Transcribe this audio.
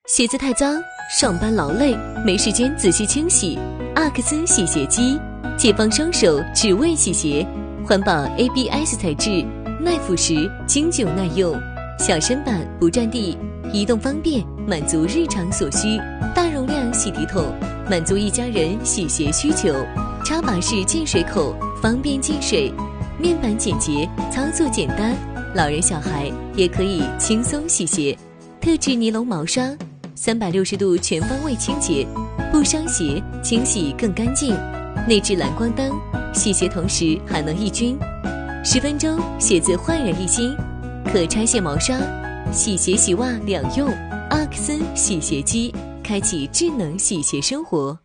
鞋子太脏，上班劳累，没时间仔细清洗。阿克森洗鞋机，解放双手，只为洗鞋。环保 ABS 材质，耐腐蚀，经久耐用。小身板不占地，移动方便，满足日常所需。大容量洗涤桶，满足一家人洗鞋需求。插拔式进水口，方便进水。面板简洁，操作简单，老人小孩也可以轻松洗鞋。特制尼龙毛刷，360度全方位清洁，不伤鞋，清洗更干净。内置蓝光灯，洗鞋同时还能抑菌，10分钟鞋子焕然一新。可拆卸毛刷，洗鞋洗袜两用。阿克森洗鞋机，开启智能洗鞋生活。